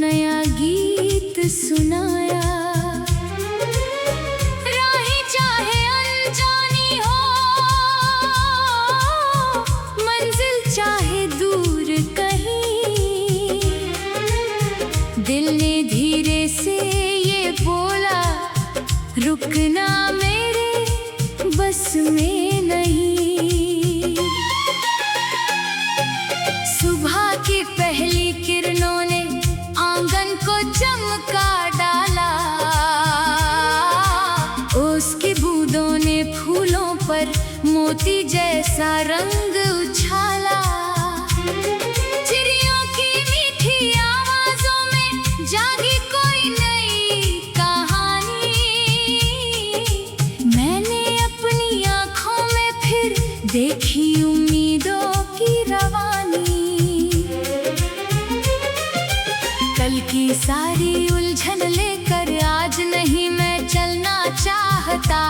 नया गीत सुनाया। राहें चाहे अनजानी हो, मंजिल चाहे दूर कहीं, दिल ने धीरे से ये बोला, रुकना मेरे बस में नहीं। सुबह की पहली किरणों ने आंगन को चमका डाला, उसकी बूंदों ने फूलों पर मोती जैसा रंग उछाला। चिड़ियों की मीठी आवाजों में जागी कोई नई कहानी। मैंने अपनी आंखों में फिर देखी उम्मीदों की रवानी। कल की सारी उलझन लेकर आज नहीं मैं चलना चाहता।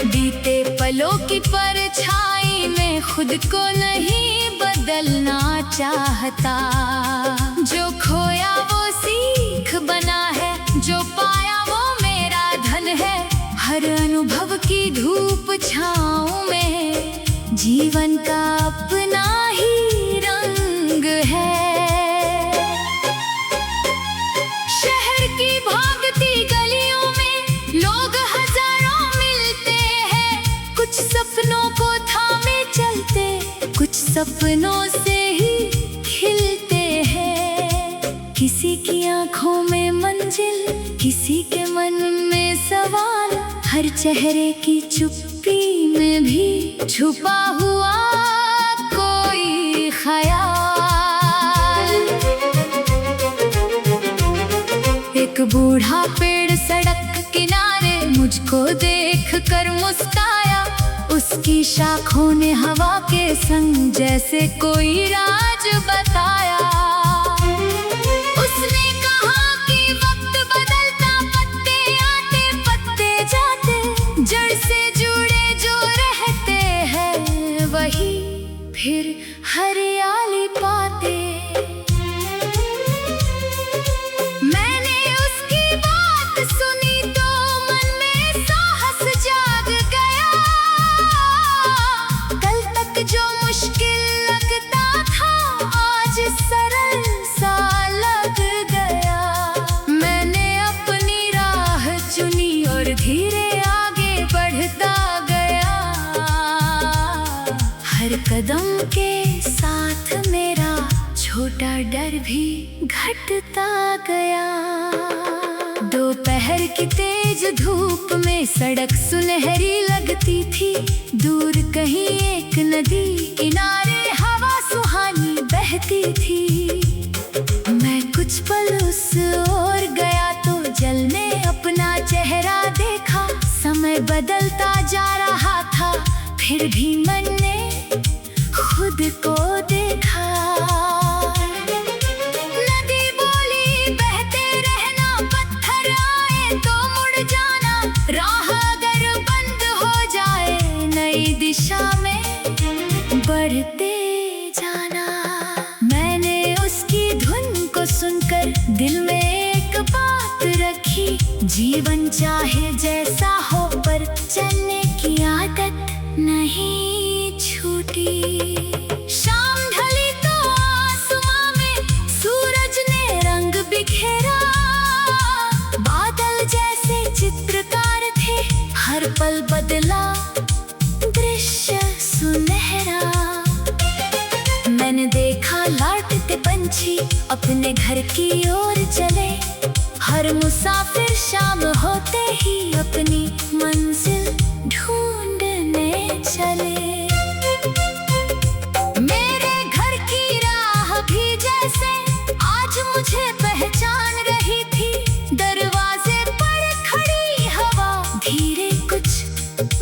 बीते पलों की परछाई में खुद को नहीं बदलना चाहता। जो खोया वो सीख बना है, जो पाया वो मेरा धन है। हर अनुभव की धूप छाँव में जीवन का अपना ही रंग है। शहर की भागती गलियों में लोग हजारों मिलते हैं, कुछ सपनों को थामे चलते, कुछ सपनों से ही खिलते हैं। किसी की आंखों में मंजिल, किसी के मन में सवाल, हर चेहरे की चुप्पी में भी छुपा हुआ कोई ख्याल। एक बूढ़ा पेड़ सड़क किनारे मुझको देखकर मुस्काया। उसकी शाखों ने हवा के संग जैसे कोई राज बताया। उसने कहा कि वक्त बदलता, पत्ते आते पत्ते जाते, जड़ से जुड़े जो रहते हैं वही फिर हरियाली पाते। मैंने उसकी बात सुनी तो मन में साहस जाग गया। कल तक जो मुश्किल लगता था आज सरल सा लग गया। मैंने अपनी राह चुनी और धीरे आगे बढ़ता गया। हर कदम के साथ मेरा छोटा डर भी घटता गया। दोपहर की तेज धूप में सड़क सुनहरी लगती थी। दूर कहीं एक नदी किनारे हवा सुहानी बहती थी। मैं कुछ पल उस ओर गया तो जल ने अपना चेहरा देखा। समय बदलता जा रहा था, फिर भी मन ने खुद को देखा। नदी बोली बहते रहना, पत्थर आए तो मुड़ जाना। राह अगर बंद हो जाए नई दिशा में बढ़ते जाना। मैंने उसकी धुन को सुनकर दिल में एक बात रखी। जीवन चाहे जैसा हो पर चलने की आदत नहीं छूटी। शाम ढली तो आसमां में सूरज ने रंग बिखेरा। बादल जैसे चित्रकार थे, हर पल बदला दृश्य सुनहरा। मैंने देखा लौटते पंछी अपने घर की ओर चले। हर मुसाफिर शाम होते ही अपनी मंजिल ढूंढने चले। मेरे घर की राह भी जैसे आज मुझे पहचान रही थी। दरवाजे पर खड़ी हवा धीरे कुछ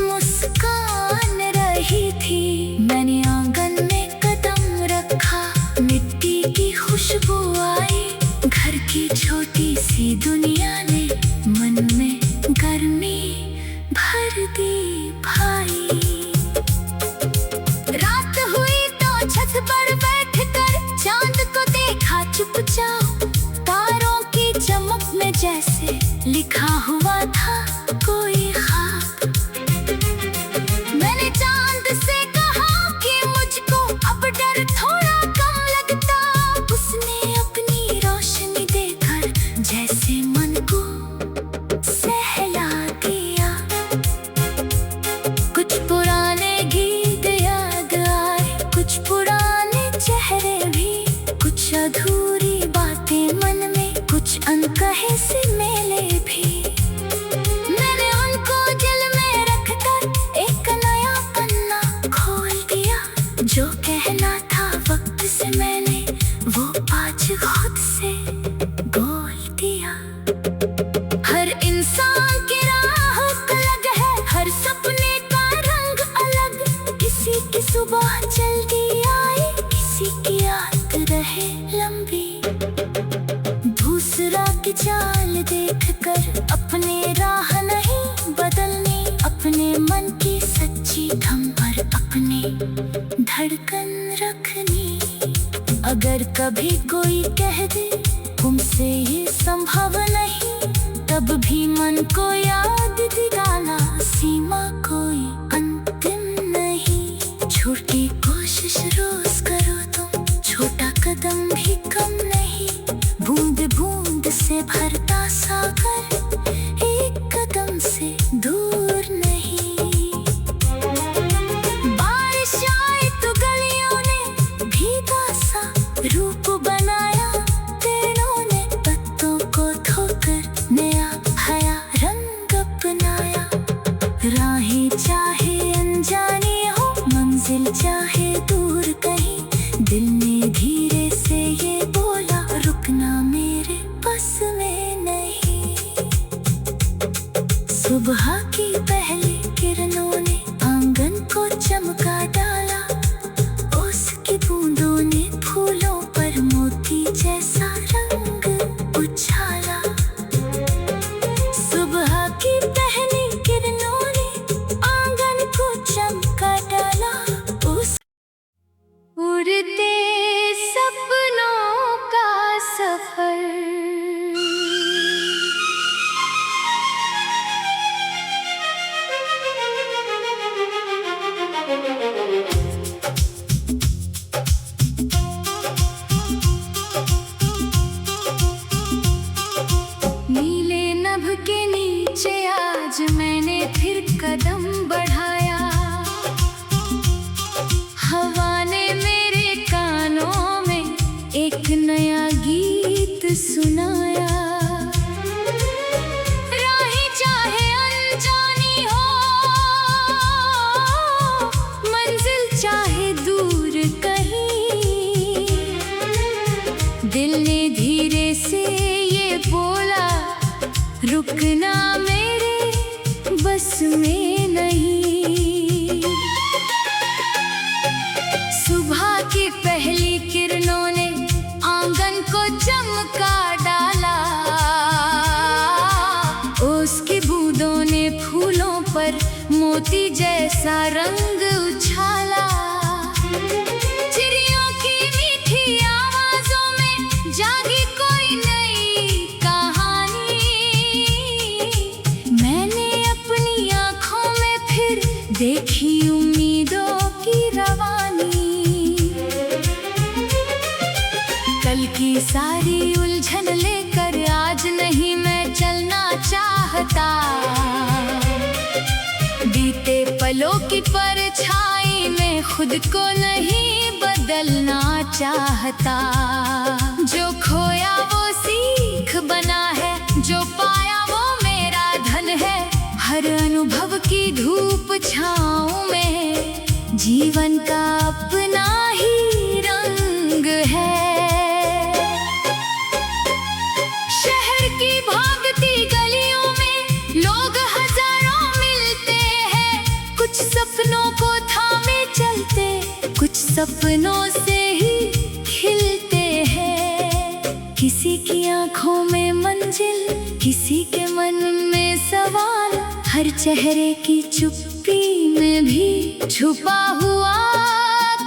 मुस्कान रही थी। मैंने आंगन में कदम रखा, मिट्टी की खुशबू आई। घर की छोटी सी दुनिया ने मन में गर्म कुछ पुराने चेहरे भी, कुछ अधूरी बातें मन में, कुछ अनकहे से मेले भी। मैंने उनको दिल में रखकर एक नया पन्ना खोल दिया। जो कहना था वक्त से मैंने वो आज खुद से बोल दिया। हर इंसान की राह अलग है, हर सपने का रंग अलग। किसी की सुबह जल्दी आई, किसी की याद रहे लंबी। दूसरा की चाल देखकर अपने राह नहीं बदलनी, अपने मन की सच्ची थम पर अपनी धड़कन रखनी। अगर कभी कोई कह दे तुमसे ये संभव नहीं, तब भी मन को याद दिलाना, सीमा कोई अंतिम नहीं। छोटी कोशिश रोज करो तुम, छोटा कदम भी कम नहीं। बूंद बूंद से भरता सागर, एक कदम से दूर नहीं। बारिश आई तो गलियों ने भीगा सा रूप बनाया, पेड़ों ने पत्तों को धोकर नया हया रंग अपनाया। राहें चाहे अनजानी हो, मंजिल चाहे दूर कहीं, दिल ने धीरे से ये बोला, रुकना मेरे बस में नहीं। सुबह की पहली किरणों ने आंगन को चमका डाला, उसकी बूंदों ने फूलों पर मोती जैसा रंग उछाला। सुबह की पहली किरणों ने आंगन को चमका डाला, उस उड़ते सपनों का सफर। नीले नभ के नीचे आज मैंने फिर कदम बढ़ाया। हवा ने मेरे कानों में एक नया गीत सुनाया। राहें चाहे अनजानी हो, मंजिल चाहे दूर कहीं, दिल ने धीरे से ये बोला, रुकना मेरे बस में नहीं। सुबह की पहली किरणों ने आंगन को चमका डाला, उसकी बूंदों ने फूलों पर मोती जैसा रंग उछाला। चिड़ियों की मीठी आवाजों में जागी कोई नई कहानी। मैंने अपनी आंखों में फिर देखी उम्मीदों की रवानी। कल की सारी उलझन लेकर आज नहीं मैं चलना चाहता। बीते पलों की परछाई में खुद को नहीं बदलना चाहता। जो खोया वो सीख बना है, जो पाया वो मेरा धन है। हर अनुभव की धूप छाँव में जीवन का अपना ही रंग है। शहर की भागती गलियों में लोग हजारों मिलते हैं, कुछ सपनों को थामे चलते, कुछ सपनों से ही खिलते हैं। किसी की आंखों में मंजिल, किसी के मन में सवाल, हर चेहरे की चुप्पी में भी छुपा हुआ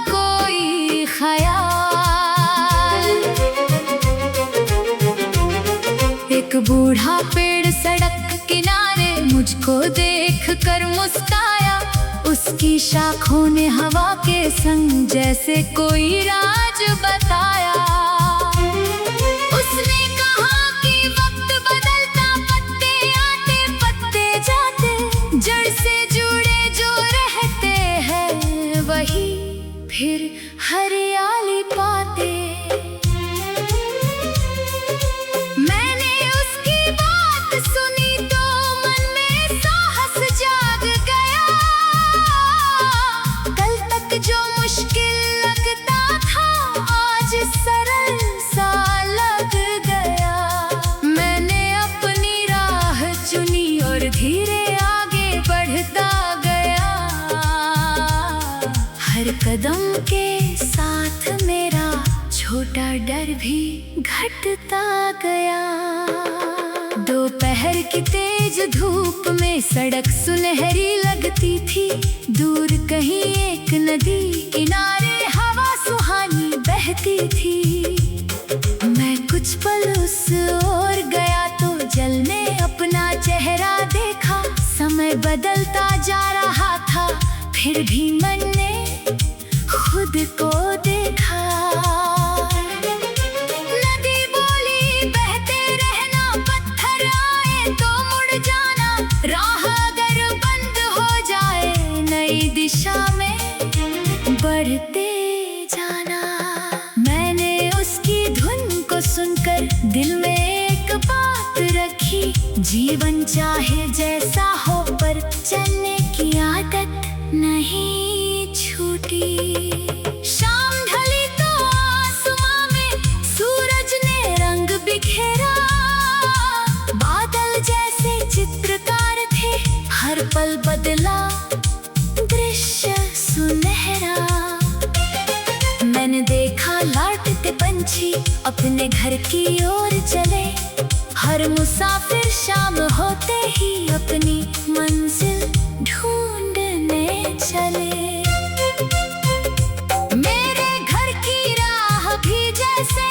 कोई ख्याल। एक बूढ़ा पेड़ सड़क किनारे मुझको देख कर मुस्काया। उसकी शाखों ने हवा के संग जैसे कोई राज बताया। उसने कहा कि वक्त बदलता, पत्ते आते पत्ते जाते, जड़ से जुड़े जो रहते हैं वही फिर हरियाली पाते। मैंने उसकी बात सुनी तो मन में साहस जाग गया। कल तक जो मुश्किल लगता था आज सरल सा लग गया। मैंने अपनी राह चुनी और धीरे आगे बढ़ता गया। हर कदम के साथ मेरा छोटा डर भी घटता गया। दोपहर की तेज धूप में सड़क सुनहरी लगती थी। दूर कहीं एक नदी किनारे हवा सुहानी बहती थी। मैं कुछ पल उस ओर गया तो जल में अपना चेहरा देखा। समय बदलता जा रहा था फिर भी मन ने खुद को देखा। नदी बोली बहते रहना, पत्थर आए तो मुड़ जाना। राह अगर बंद हो जाए नई दिशा में बढ़ते जाना। मैंने उसकी धुन को सुनकर दिल में एक बात रखी। जीवन चाहे जैसा हो पर चलने की आदत नहीं छूटी। शाम ढली तो आसमां में सूरज ने रंग बिखेरा। बादल जैसे चित्रकार थे, हर पल बदला दृश्य सुनहरा। मैंने देखा लौटते पंछी अपने घर की ओर चले। हर मुसाफिर शाम होते ही अपनी मंजिल ढूंढने चले। मेरे घर की राह भी जैसे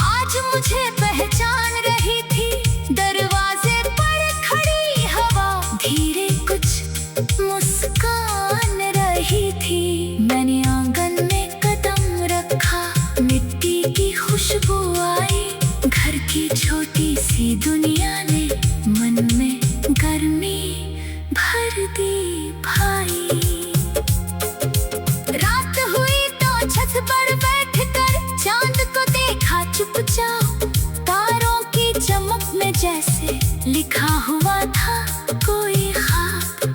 आज मुझे पहचान रही थी। दरवाजे पर खड़ी हवा धीरे कुछ मुस्कान रही थी। मैंने आंगन में कदम रखा, मिट्टी की खुशबू आई। घर की छोटी सी दुनिया ने मन में गर्मी भर दी भाई। रात हुई तो छत पर बैठकर चांद को देखा चुपचाप। तारों की चमक में जैसे लिखा हुआ था कोई ख्वाब।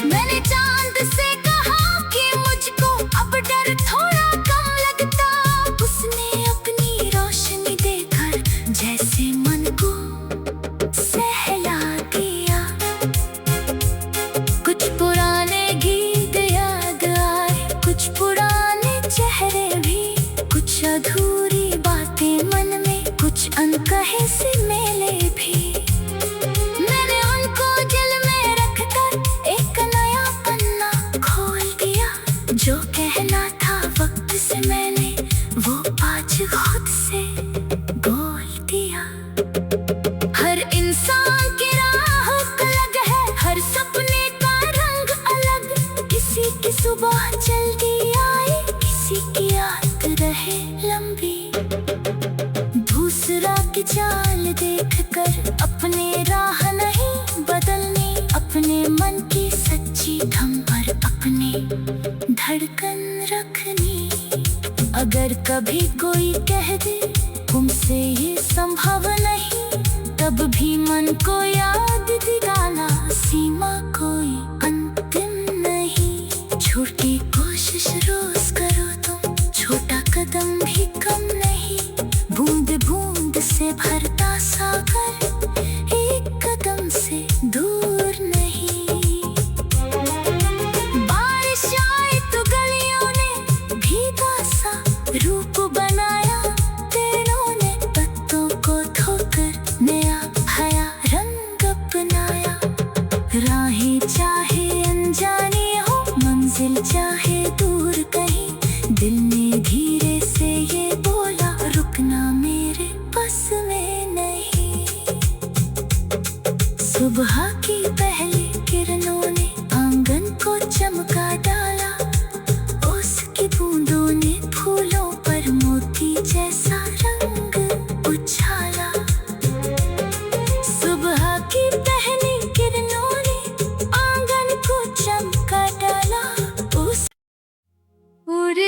मैंने चांद से कहा कि मुझको अब डर थोड़ा कम लगता। उसने अपनी रोशनी देकर जैसे मन को सहला दिया। कुछ पुराने गीत याद आए, कुछ पुराने चेहरे भी। कुछ अधूरी बातें मन में, कुछ अनकहे से मेले भी। मैंने उनको दिल में रखकर एक नया पन्ना खोल दिया। जो कहना था वक्त से मैंने वो आज खुद से बोल दिया। हर इंसान की राह अलग है, हर सपने का रंग अलग। किसी की सुबह जल्दी आए, किसी की रात रहे लंबी। दूसरा की चाल देखकर अपने राह नहीं बदलनी। अपने मन की सच्ची थम पर अपनी धड़कन रखनी। अगर कभी कोई कह दे तुमसे ये संभव नहीं, तब भी मन को याद दिलाना सीमा कोई अंतिम नहीं। छोटी कोशिश रोज करो तुम, छोटा कदम भी कम नहीं। बूंद बूंद से भरता सागर एक कदम से दूर नहीं। बारिश आए तो गलियों ने भीगा सा रूप बनाया। पेड़ों ने पत्तों को धोकर नया हया रंग अपनाया। राहें चाहे अनजानी हो, मंजिल चाहे दूर कहीं। दिल ने धीरे से ये बोला, रुकना मेरे बस में नहीं। सुबह की पहली किरणों ने आंगन को चमका डाला। उसकी बूंदों ने फूलों पर मोती जैसा रंग उछाला। सुबह की पहली किरणों ने आंगन को चमका डाला। उस उड़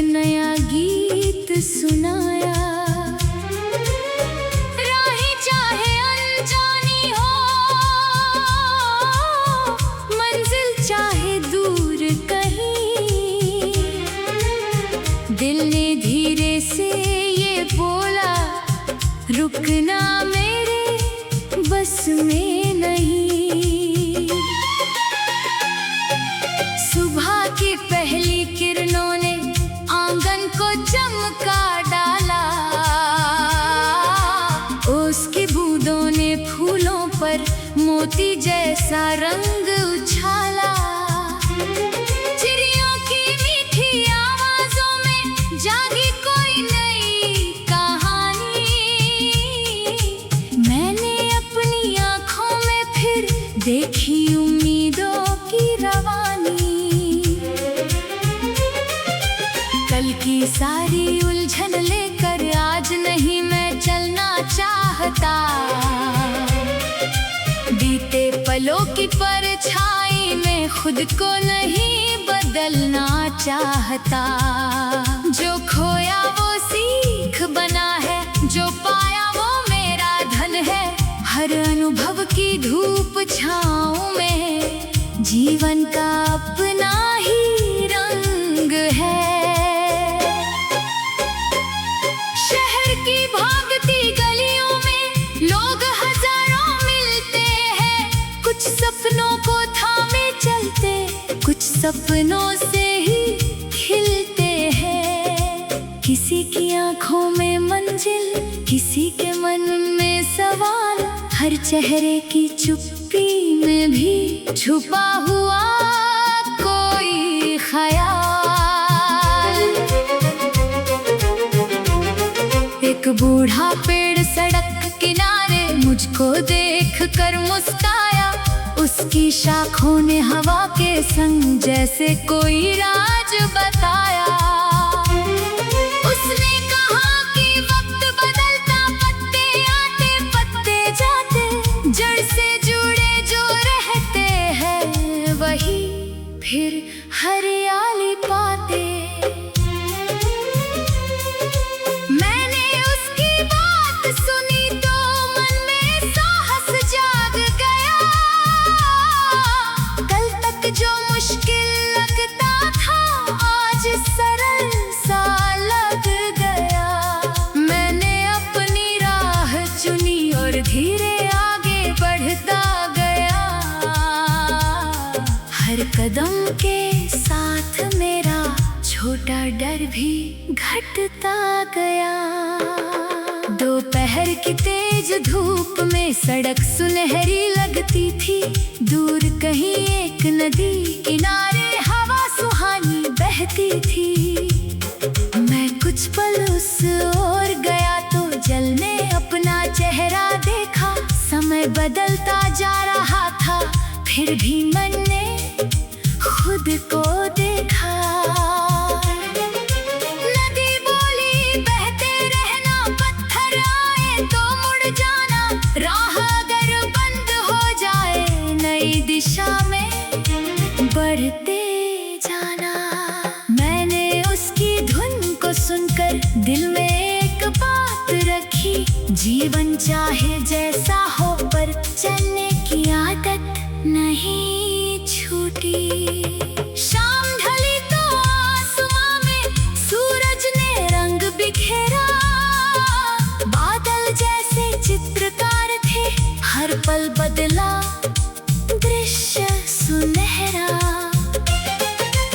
नया गीत सुनाया। राहें चाहे अनजानी हो, मंजिल चाहे दूर कहीं, दिल ने धीरे से ये बोला, रुकना मेरे बस में नहीं। सुबह की पहली किरणों ने आंगन को चमका डाला, उसकी बूंदों ने फूलों पर मोती जैसा रंग उछाला। चिड़ियों की मीठी आवाजों में जागी कोई नई कहानी। मैंने अपनी आंखों में फिर देखी उम्मीदों की रवानी। कल की सारी उलझन लेकर आज नहीं मैं चलना चाहता। बीते पलों की परछाई में खुद को नहीं बदलना चाहता। जो खोया वो सीख बना है, जो पाया वो मेरा धन है। हर अनुभव की धूप छाँव में जीवन का अपना ही रंग है। शहर की भागती गलियों में लोग हजारों मिलते हैं, कुछ सपनों को थामे चलते, कुछ सपनों से ही खिलते हैं। किसी की आंखों में मंजिल, किसी के मन में सवाल, हर चेहरे की चुप्पी में भी छुपा हुआ कोई ख्याल। एक बूढ़ा पेड़ सड़क किनारे मुझको देख कर मुस्काया। उसकी शाखों ने हवा के संग जैसे कोई राज बताया। उसने कहा कि वक्त बदलता, पत्ते आते पत्ते जाते, जड़ से जुड़े जो रहते हैं वही फिर हरियाली पाते। मैंने उसकी बात सुनी तो मन में साहस जाग गया। कल तक जो मुश्किल लगता था आज सरल सा लग गया। मैंने अपनी राह चुनी और धीरे आगे बढ़ता गया। हर कदम के साथ मेरा छोटा डर भी घटता गया। दोपहर की तेज धूप में सड़क सुनहरी लगती थी। दूर कहीं एक नदी किनारे हवा सुहानी बहती थी। मैं कुछ पल उस ओर गया तो जल ने अपना चेहरा देखा। समय बदलता जा रहा था फिर भी मन ने खुद को देखा। नदी बोली बहते रहना, पत्थर आए तो मुड़ जाना, राह अगर बंद हो जाए नई दिशा में बढ़ते जाना। मैंने उसकी धुन को सुनकर दिल में एक बात रखी, जीवन चाहे जैसा हो पर चलने की आदत नहीं छूटी। शाम ढली तो आसमां में सूरज ने रंग बिखेरा। बादल जैसे चित्रकार थे, हर पल बदला दृश्य सुनहरा।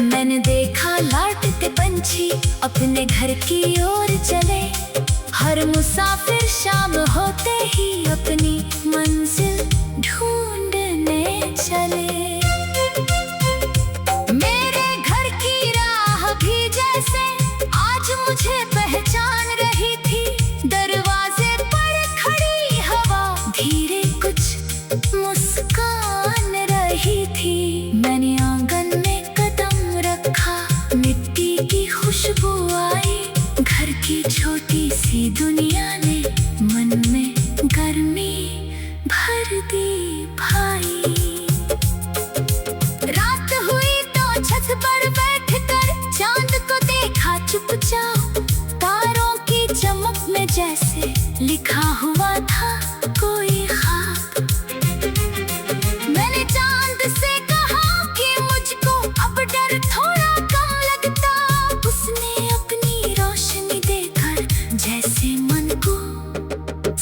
मैंने देखा लौटते पंछी अपने घर की ओर चले। हर मुसाफिर शाम होते ही अपनी मंजिल ढूंढने चले। मेरे घर की राह भी जैसे आज मुझे पहचान रही थी। दरवाजे पर खड़ी हवा धीरे कुछ मुस्कान रही थी। मैंने आंगन में कदम रखा, मिट्टी की खुशबू आई। घर की छोटी सी दुनिया ने मन में गर्मी भर दी भाई। रात हुई तो छत पर बैठकर चांद को देखा चुप लिखा हुआ था कोई ख्वाब। मैंने चांद से कहा कि मुझको अब डर थोड़ा कम लगता। उसने अपनी रोशनी देकर जैसे मन को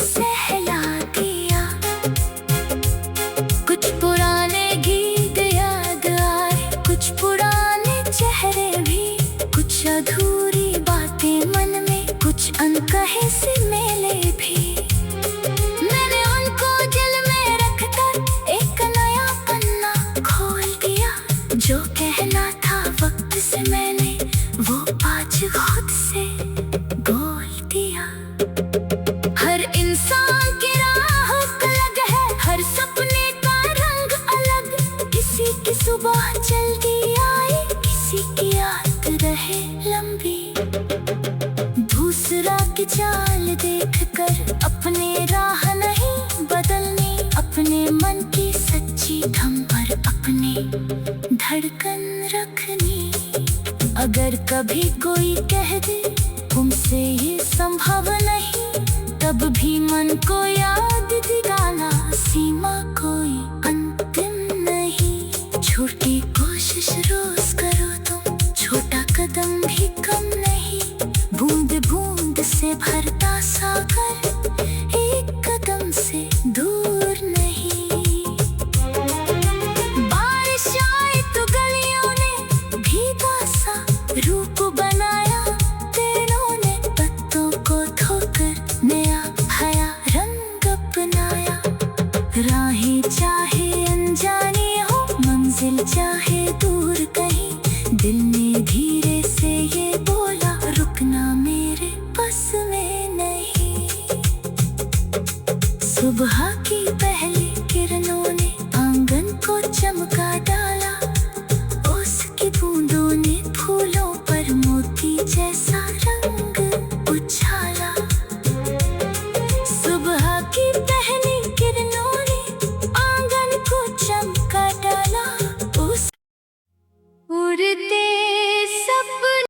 सहला दिया। कुछ पुराने गीत याद आए, कुछ पुराने चेहरे भी, कुछ अधूरी बातें मन में, कुछ अनकहे से मेले भी। मैंने उनको दिल में रखकर एक नया पन्ना खोल दिया। जो कहना था वक्त से मैंने वो आज खुद से बोल दिया। हर इंसान की राह अलग है, हर सपने का रंग अलग। किसी की सुबह जल्दी आए, किसी की याद रहे लंबी। दूसरा की चाल देखकर अपने राह नहीं बदलनी। अपने मन की सच्ची थम पर अपनी धड़कन रखनी। अगर कभी कोई कह दे तुमसे ये संभव नहीं, तब भी मन को याद दिलाना सीमा कोई अंतिम नहीं। छोटी कोशिश रोज करो तुम, छोटा कदम भी कम नहीं। बूंद बूंद से भरता सागर एक कदम से दूर नहीं। बारिश आई तो गलियों ने भीगा सा रूप बनाया। पेड़ों ने पत्तों को धोकर नया हरा रंग अपनाया। राहें चाहे अनजानी हो, मंजिल चाहे दूर कहीं, दिल ने